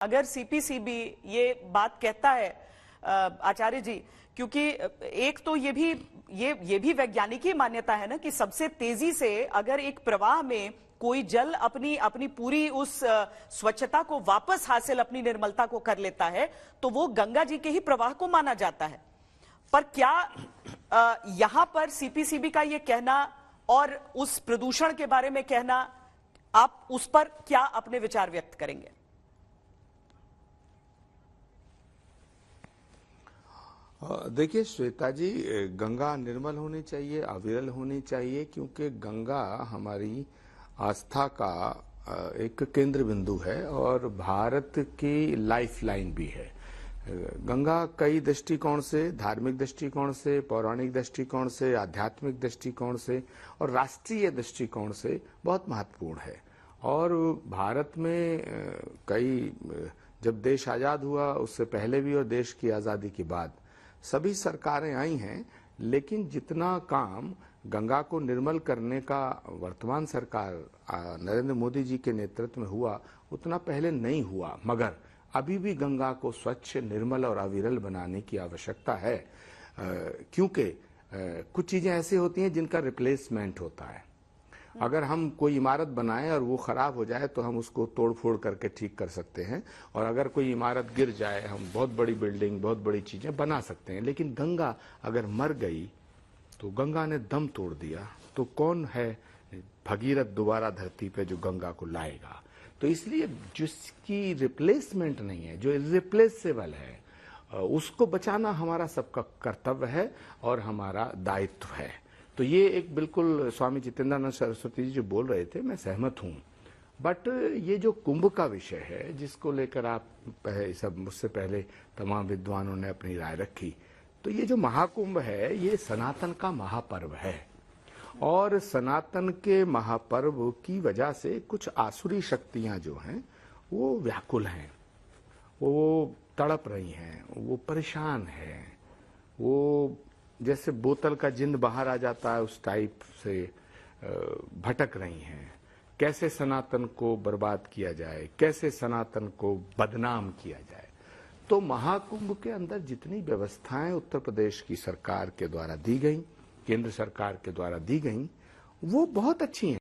अगर सीपीसीबी ये बात कहता है आचार्य जी, क्योंकि एक तो ये भी वैज्ञानिक ही मान्यता है ना कि सबसे तेजी से अगर एक प्रवाह में कोई जल अपनी अपनी पूरी उस स्वच्छता को वापस हासिल, अपनी निर्मलता को कर लेता है, तो वो गंगा जी के ही प्रवाह को माना जाता है। पर क्या यहां पर सीपीसीबी का ये कहना और उस प्रदूषण के बारे में कहना, आप उस पर क्या अपने विचार व्यक्त करेंगे? देखिए श्वेता जी, गंगा निर्मल होनी चाहिए, अविरल होनी चाहिए, क्योंकि गंगा हमारी आस्था का एक केंद्र बिंदु है और भारत की लाइफलाइन भी है। गंगा कई दृष्टिकोण से, धार्मिक दृष्टिकोण से, पौराणिक दृष्टिकोण से, आध्यात्मिक दृष्टिकोण से और राष्ट्रीय दृष्टिकोण से बहुत महत्वपूर्ण है। और भारत में जब देश आजाद हुआ उससे पहले भी और देश की आजादी के बाद सभी सरकारें आई हैं, लेकिन जितना काम गंगा को निर्मल करने का वर्तमान सरकार नरेंद्र मोदी जी के नेतृत्व में हुआ उतना पहले नहीं हुआ। मगर अभी भी गंगा को स्वच्छ, निर्मल और अविरल बनाने की आवश्यकता है, क्योंकि कुछ चीजें ऐसी होती हैं जिनका रिप्लेसमेंट होता है। अगर हम कोई इमारत बनाएं और वो खराब हो जाए तो हम उसको तोड़ फोड़ करके ठीक कर सकते हैं, और अगर कोई इमारत गिर जाए हम बहुत बड़ी बिल्डिंग, बहुत बड़ी चीजें बना सकते हैं। लेकिन गंगा अगर मर गई तो गंगा ने दम तोड़ दिया, तो कौन है भगीरथ दोबारा धरती पे जो गंगा को लाएगा? तो इसलिए जिसकी रिप्लेसमेंट नहीं है, जो इर्रिप्लेसेबल है, उसको बचाना हमारा सबका कर्तव्य है और हमारा दायित्व है। तो ये एक बिल्कुल स्वामी जितेंद्रानंद सरस्वती जी जो बोल रहे थे, मैं सहमत हूं। बट ये जो कुंभ का विषय है, जिसको लेकर आप सब मुझसे पहले तमाम विद्वानों ने अपनी राय रखी, तो ये जो महाकुंभ है ये सनातन का महापर्व है, और सनातन के महापर्व की वजह से कुछ आसुरी शक्तियां जो हैं वो व्याकुल हैं, वो तड़प रही हैं, वो परेशान हैं, वो जैसे बोतल का जिंद बाहर आ जाता है उस टाइप से भटक रही हैं। कैसे सनातन को बर्बाद किया जाए, कैसे सनातन को बदनाम किया जाए। तो महाकुंभ के अंदर जितनी व्यवस्थाएं उत्तर प्रदेश की सरकार के द्वारा दी गई, केंद्र सरकार के द्वारा दी गई, वो बहुत अच्छी हैं।